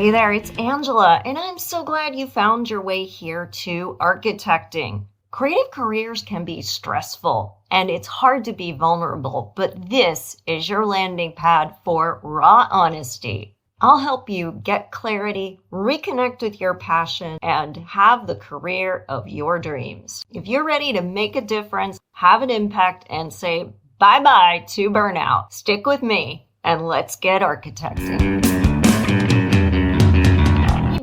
Hey there, it's Angela, and I'm so glad you found your way here to architecting. Creative careers can be stressful, and it's hard to be vulnerable, but this is your landing pad for raw honesty. I'll help you get clarity, reconnect with your passion, and have the career of your dreams. If you're ready to make a difference, have an impact, and say bye-bye to burnout, stick with me, and let's get architecting.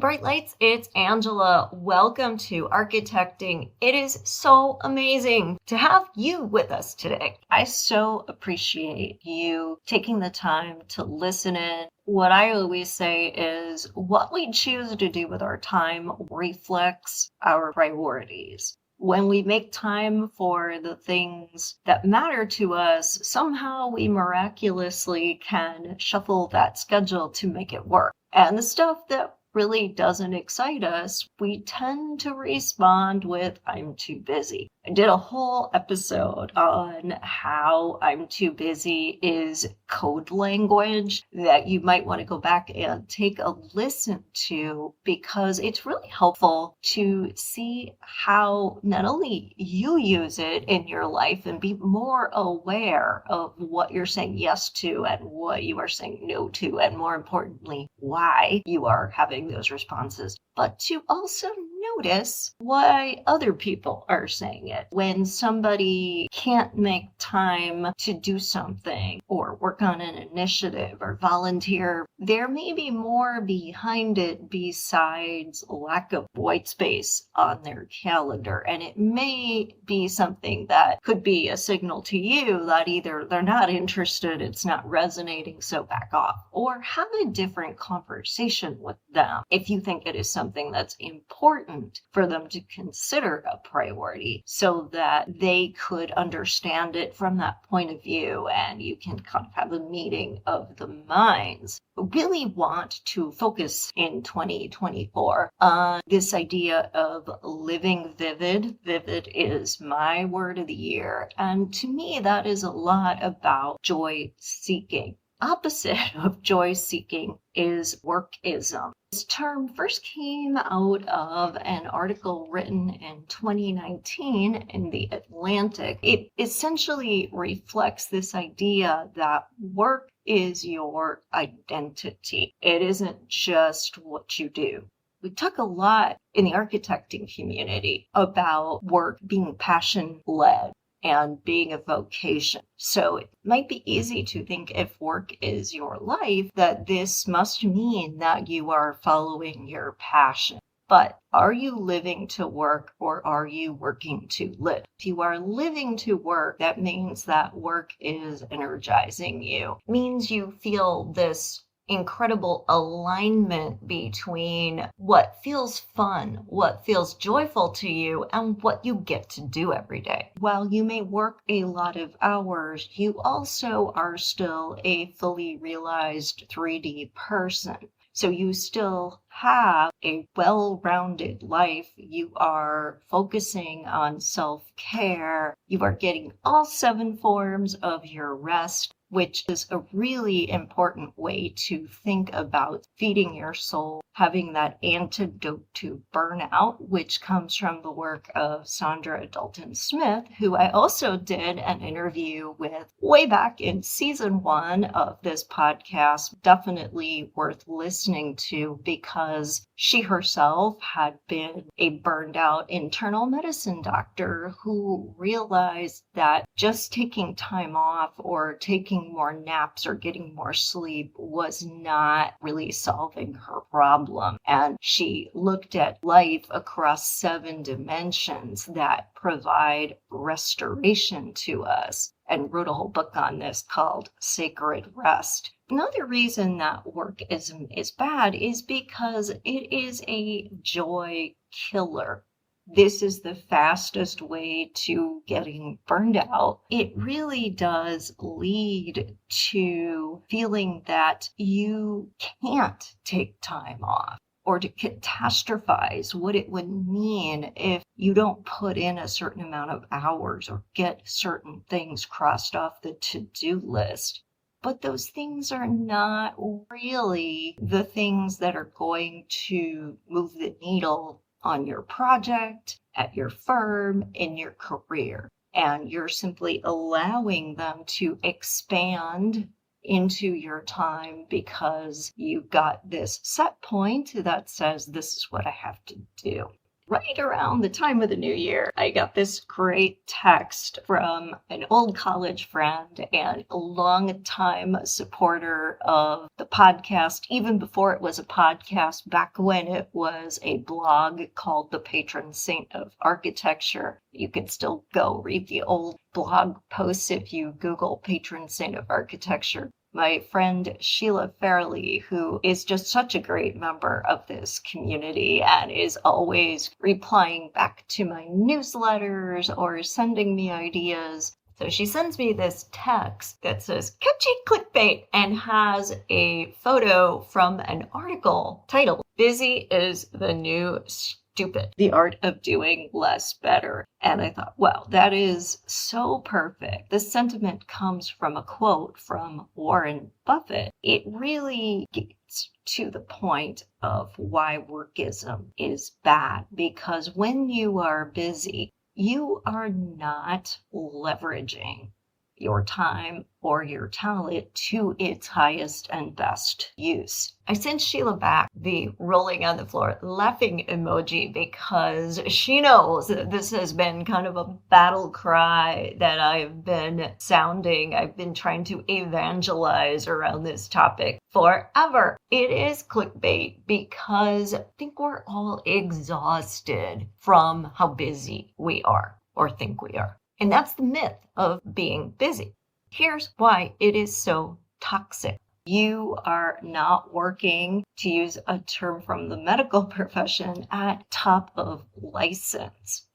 Bright lights, it's Angela. Welcome to Architecting. It is so amazing to have you with us today. I so appreciate you taking the time to listen in. What I always say is what we choose to do with our time reflects our priorities. When we make time for the things that matter to us, somehow we miraculously can shuffle that schedule to make it work. And the stuff that really doesn't excite us, we tend to respond with, I'm too busy. I did a whole episode on how I'm too busy is code language that you might want to go back and take a listen to because it's really helpful to see how not only you use it in your life and be more aware of what you're saying yes to and what you are saying no to, and more importantly, why you are having those responses, but to also notice why other people are saying it. When somebody can't make time to do something or work on an initiative or volunteer, there may be more behind it besides lack of white space on their calendar. And it may be something that could be a signal to you that either they're not interested, it's not resonating, so back off, or have a different conversation with them if you think it is something that's important for them to consider a priority so that they could understand it from that point of view and you can kind of have a meeting of the minds. I really want to focus in 2024 on this idea of living vivid. Vivid is my word of the year. And to me, that is a lot about joy seeking. Opposite of joy seeking is workism. This term first came out of an article written in 2019 in The Atlantic. It essentially reflects this idea that work is your identity. It isn't just what you do. We talk a lot in the architecting community about work being passion-led and being a vocation. So it might be easy to think if work is your life, that this must mean that you are following your passion. But are you living to work or are you working to live? If you are living to work, that means that work is energizing you. It means you feel this incredible alignment between what feels fun, what feels joyful to you, and what you get to do every day. While you may work a lot of hours, you also are still a fully realized 3D person. So you still have a well-rounded life. You are focusing on self-care. You are getting all 7 forms of your rest, which is a really important way to think about feeding your soul, having that antidote to burnout, which comes from the work of Sandra Dalton Smith, who I also did an interview with way back in season 1 of this podcast. Definitely worth listening to because she herself had been a burned out internal medicine doctor who realized that just taking time off or taking more naps or getting more sleep was not really solving her problem. And she looked at life across 7 dimensions that provide restoration to us and wrote a whole book on this called Sacred Rest. Another reason that workism is bad is because it is a joy killer. This is the fastest way to getting burned out. It really does lead to feeling that you can't take time off, or to catastrophize what it would mean if you don't put in a certain amount of hours or get certain things crossed off the to-do list. But those things are not really the things that are going to move the needle on your project, at your firm, in your career. And you're simply allowing them to expand into your time because you've got this set point that says, this is what I have to do. Right around the time of the new year, I got this great text from an old college friend and a long-time supporter of the podcast, even before it was a podcast, back when it was a blog called The Patron Saint of Architecture. You can still go read the old blog posts if you Google Patron Saint of Architecture. My friend Sheila Fairley, who is just such a great member of this community and is always replying back to my newsletters or sending me ideas. So she sends me this text that says catchy clickbait and has a photo from an article titled "Busy is the New Stupid, the Art of Doing Less Better." And I thought, wow, that is so perfect. This sentiment comes from a quote from Warren Buffett. It really gets to the point of why workism is bad, because when you are busy, you are not leveraging your time or your talent to its highest and best use. I sent Sheila back the rolling on the floor laughing emoji because she knows that this has been kind of a battle cry that I've been sounding. I've been trying to evangelize around this topic forever. It is clickbait because I think we're all exhausted from how busy we are or think we are. And that's the myth of being busy. Here's why it is so toxic. You are not working, to use a term from the medical profession, at top of license.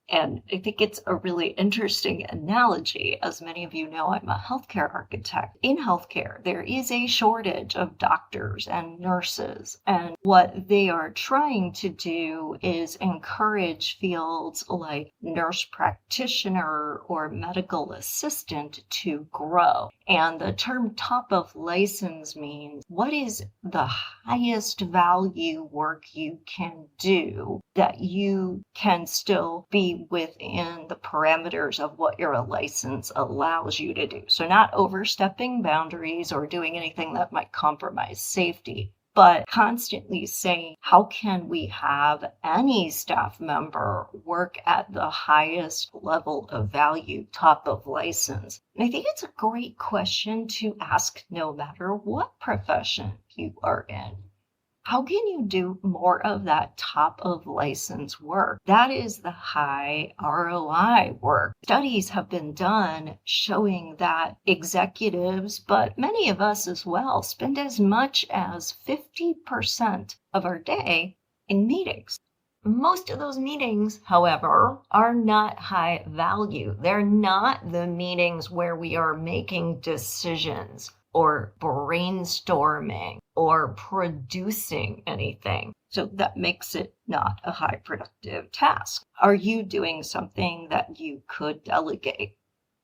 And I think it's a really interesting analogy. As many of you know, I'm a healthcare architect. In healthcare, there is a shortage of doctors and nurses. And what they are trying to do is encourage fields like nurse practitioner or medical assistant to grow. And the term top of license means what is the highest value work you can do that you can still be within the parameters of what your license allows you to do. So not overstepping boundaries or doing anything that might compromise safety, but constantly saying, how can we have any staff member work at the highest level of value, top of license? And I think it's a great question to ask no matter what profession you are in. How can you do more of that top of license work? That is the high ROI work. Studies have been done showing that executives, but many of us as well, spend as much as 50% of our day in meetings. Most of those meetings, however, are not high value. They're not the meetings where we are making decisions or brainstorming or producing anything. So that makes it not a high productive task. Are you doing something that you could delegate?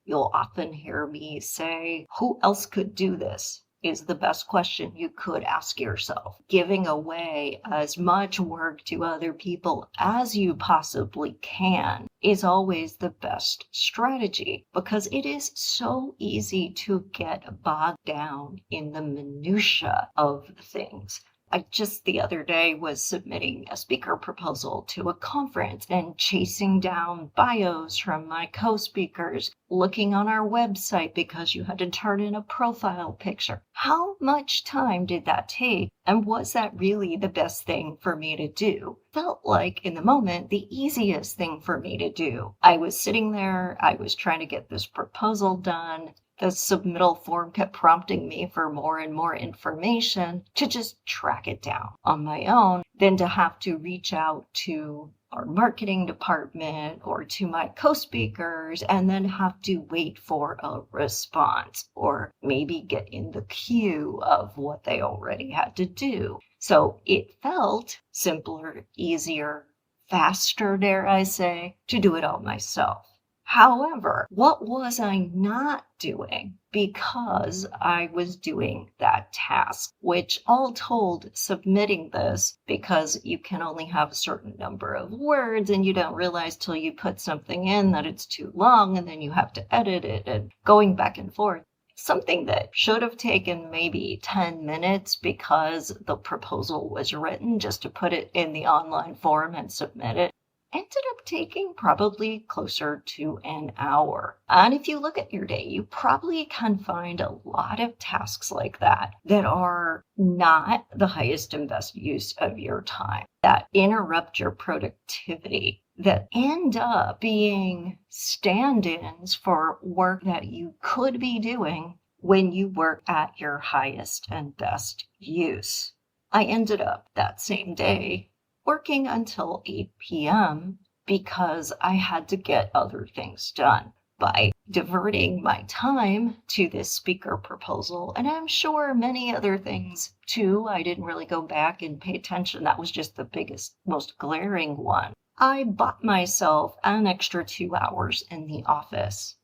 You'll often hear me say, who else could do this? Is the best question you could ask yourself. Giving away as much work to other people as you possibly can is always the best strategy because it is so easy to get bogged down in the minutia of things. I just the other day was submitting a speaker proposal to a conference and chasing down bios from my co-speakers, looking on our website because you had to turn in a profile picture. How much time did that take? And was that really the best thing for me to do? Felt like in the moment, the easiest thing for me to do. I was sitting there, I was trying to get this proposal done. The submittal form kept prompting me for more and more information to just track it down on my own, then to have to reach out to our marketing department or to my co-speakers and then have to wait for a response or maybe get in the queue of what they already had to do. So it felt simpler, easier, faster, dare I say, to do it all myself. However, what was I not doing because I was doing that task, which all told, submitting this because you can only have a certain number of words and you don't realize till you put something in that it's too long and then you have to edit it and going back and forth. Something that should have taken maybe 10 minutes because the proposal was written just to put it in the online form and submit it ended up taking probably closer to an hour. And if you look at your day, you probably can find a lot of tasks like that that are not the highest and best use of your time, that interrupt your productivity, that end up being stand-ins for work that you could be doing when you work at your highest and best use. I ended up that same day working until 8 p.m. because I had to get other things done by diverting my time to this speaker proposal. And I'm sure many other things too. I didn't really go back and pay attention. That was just the biggest, most glaring one. I bought myself an extra 2 hours in the office.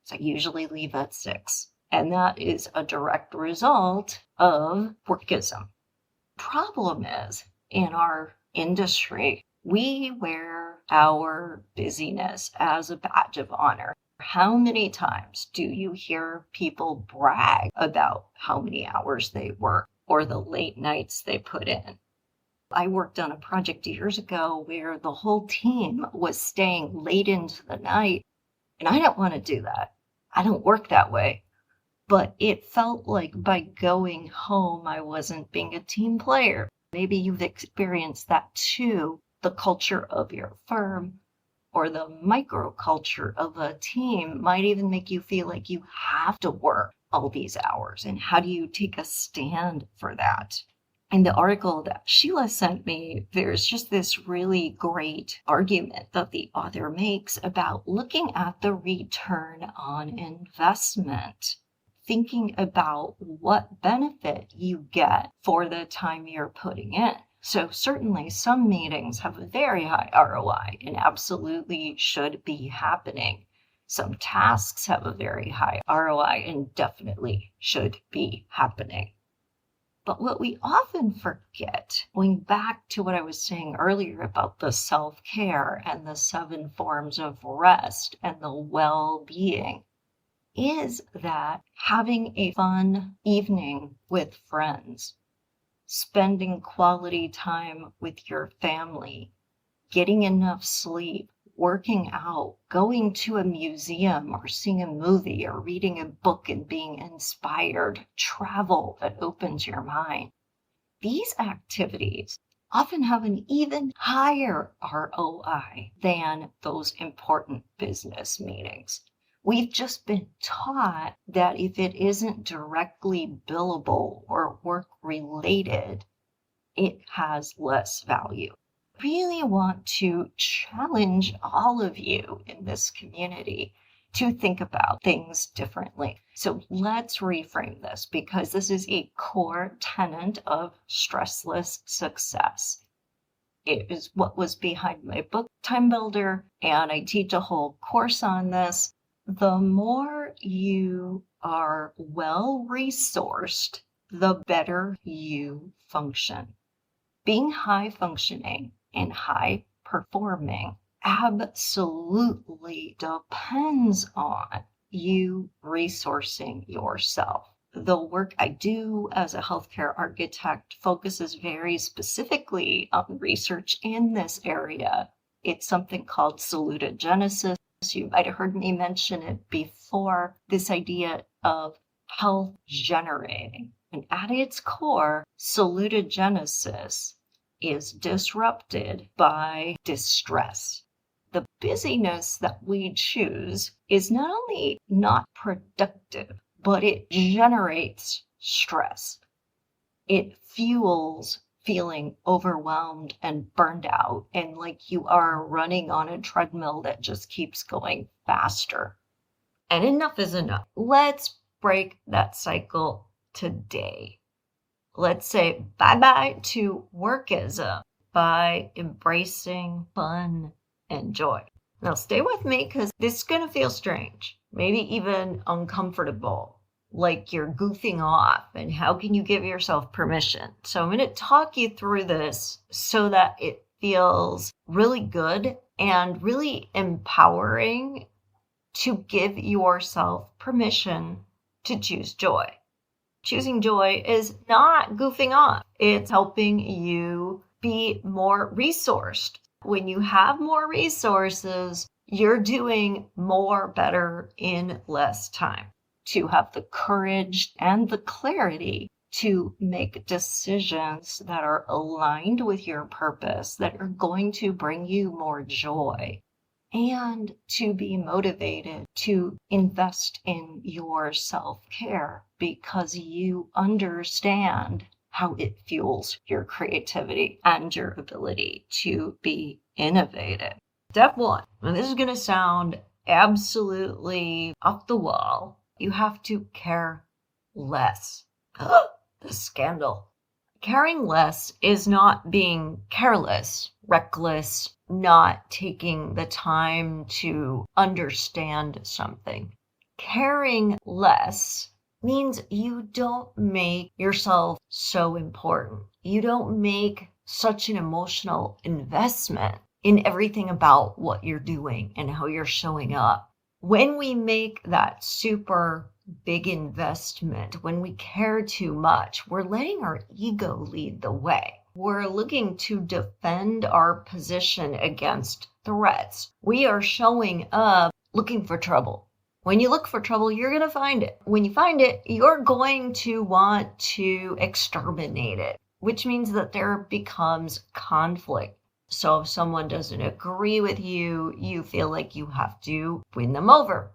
So I usually leave at 6. And that is a direct result of workism. Problem is, in our industry, we wear our busyness as a badge of honor. How many times do you hear people brag about how many hours they work or the late nights they put in? I worked on a project years ago where the whole team was staying late into the night, and I don't want to do that. I don't work that way. But it felt like by going home, I wasn't being a team player. Maybe you've experienced that too. The culture of your firm or the microculture of a team might even make you feel like you have to work all these hours. And how do you take a stand for that? In the article that Sheila sent me, there's just this really great argument that the author makes about looking at the return on investment, thinking about what benefit you get for the time you're putting in. So certainly some meetings have a very high ROI and absolutely should be happening. Some tasks have a very high ROI and definitely should be happening. But what we often forget, going back to what I was saying earlier about the self-care and the 7 forms of rest and the well-being, is that having a fun evening with friends, spending quality time with your family, getting enough sleep, working out, going to a museum or seeing a movie or reading a book and being inspired, travel that opens your mind. These activities often have an even higher ROI than those important business meetings. We've just been taught that if it isn't directly billable or work related, it has less value. I really want to challenge all of you in this community to think about things differently. So let's reframe this because this is a core tenet of stressless success. It is what was behind my book, Time Builder, and I teach a whole course on this. The more you are well-resourced, the better you function. Being high functioning and high performing absolutely depends on you resourcing yourself. The work I do as a healthcare architect focuses very specifically on research in this area. It's something called salutogenesis. You might have heard me mention it before, this idea of health generating. And at its core, salutogenesis is disrupted by distress. The busyness that we choose is not only not productive, but it generates stress. It fuels feeling overwhelmed and burned out and like you are running on a treadmill that just keeps going faster. And enough is enough. Let's break that cycle today. Let's say bye-bye to workism by embracing fun and joy. Now, stay with me because this is going to feel strange, maybe even uncomfortable, like you're goofing off. And how can you give yourself permission? So, I'm going to talk you through this so that it feels really good and really empowering to give yourself permission to choose joy. Choosing joy is not goofing off. It's helping you be more resourced. When you have more resources, you're doing more better in less time. To have the courage and the clarity to make decisions that are aligned with your purpose, that are going to bring you more joy, and to be motivated to invest in your self-care because you understand how it fuels your creativity and your ability to be innovative. Step one, and this is going to sound absolutely off the wall, you have to care less. The scandal. Caring less is not being careless, reckless, not taking the time to understand something. Caring less means you don't make yourself so important. You don't make such an emotional investment in everything about what you're doing and how you're showing up. When we make that super big investment, when we care too much, we're letting our ego lead the way. We're looking to defend our position against threats. We are showing up looking for trouble. When you look for trouble, you're going to find it. When you find it, you're going to want to exterminate it, which means that there becomes conflict. So if someone doesn't agree with you, you feel like you have to win them over.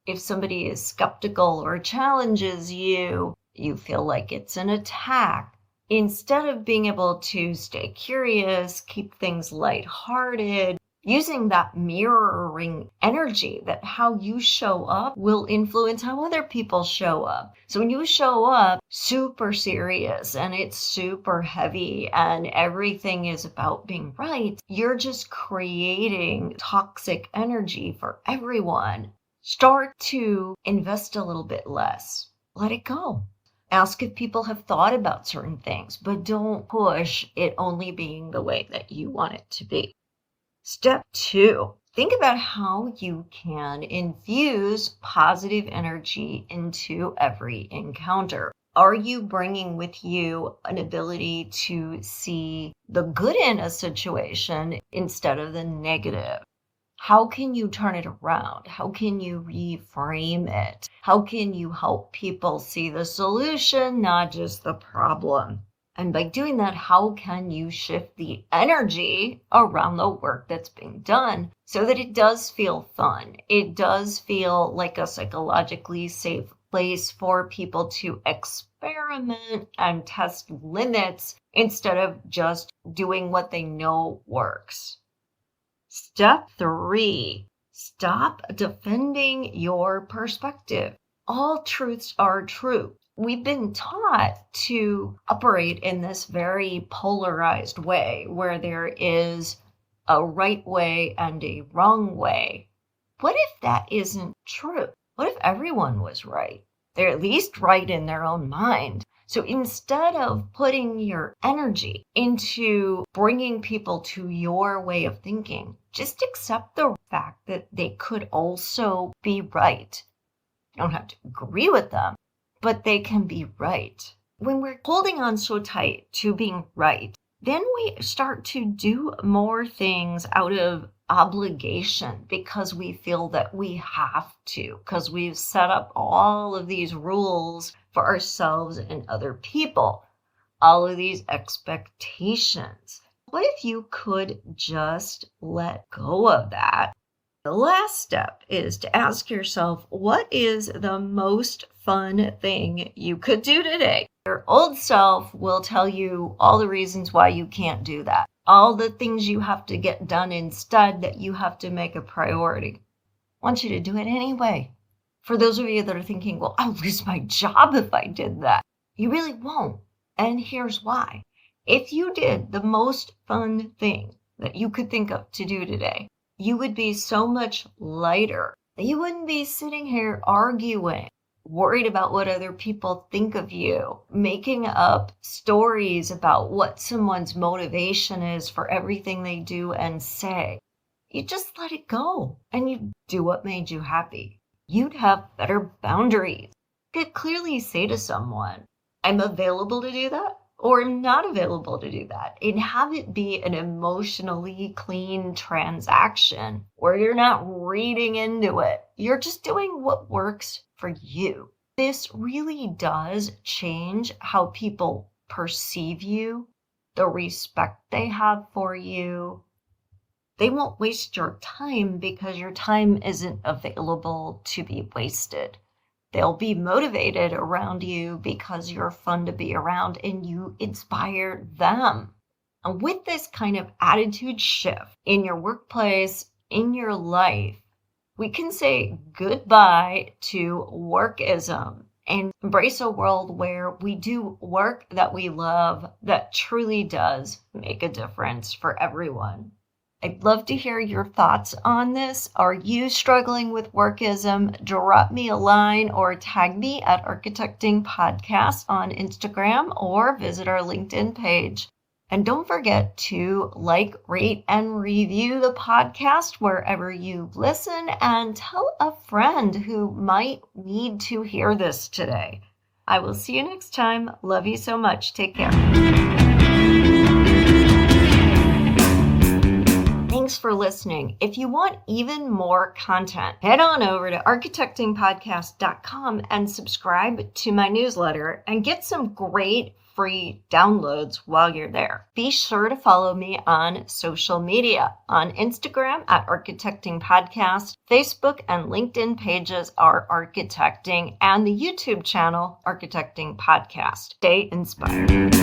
If somebody is skeptical or challenges you, you feel like it's an attack. Instead of being able to stay curious, keep things lighthearted, using that mirroring energy, that how you show up will influence how other people show up. So when you show up super serious and it's super heavy and everything is about being right, you're just creating toxic energy for everyone. Start to invest a little bit less. Let it go. Ask if people have thought about certain things, but don't push it only being the way that you want it to be. Step 2, think about how you can infuse positive energy into every encounter. Are you bringing with you an ability to see the good in a situation instead of the negative? How can you turn it around? How can you reframe it? How can you help people see the solution, not just the problem? And by doing that, how can you shift the energy around the work that's being done so that it does feel fun? It does feel like a psychologically safe place for people to experiment and test limits instead of just doing what they know works. Step 3, stop defending your perspective. All truths are true. We've been taught to operate in this very polarized way where there is a right way and a wrong way. What if that isn't true? What if everyone was right? They're at least right in their own mind. So instead of putting your energy into bringing people to your way of thinking, just accept the fact that they could also be right. You don't have to agree with them, but they can be right. When we're holding on so tight to being right, then we start to do more things out of obligation because we feel that we have to, because we've set up all of these rules for ourselves and other people, all of these expectations. What if you could just let go of that? The last step is to ask yourself, what is the most fun thing you could do today? Your old self will tell you all the reasons why you can't do that, all the things you have to get done instead that you have to make a priority. I want you to do it anyway. For those of you that are thinking, well, I'll lose my job if I did that. You really won't. And here's why. If you did the most fun thing that you could think of to do today, you would be so much lighter. You wouldn't be sitting here arguing, worried about what other people think of you, making up stories about what someone's motivation is for everything they do and say. You just let it go and you do what made you happy. You'd have better boundaries. You could clearly say to someone, I'm available to do that, or I'm not available to do that, and have it be an emotionally clean transaction where you're not reading into it. You're just doing what works for you. This really does change how people perceive you, the respect they have for you. They won't waste your time because your time isn't available to be wasted. They'll be motivated around you because you're fun to be around and you inspire them. And with this kind of attitude shift in your workplace, in your life, we can say goodbye to workism and embrace a world where we do work that we love that truly does make a difference for everyone. I'd love to hear your thoughts on this. Are you struggling with workism? Drop me a line or tag me at Architecting Podcast on Instagram or visit our LinkedIn page. And don't forget to like, rate, and review the podcast wherever you listen and tell a friend who might need to hear this today. I will see you next time. Love you so much. Take care. Thanks for listening. If you want even more content, head on over to architectingpodcast.com and subscribe to my newsletter and get some great free downloads while you're there. Be sure to follow me on social media. On Instagram at Architecting Podcast, Facebook and LinkedIn pages are Architecting, and the YouTube channel Architecting Podcast. Stay inspired.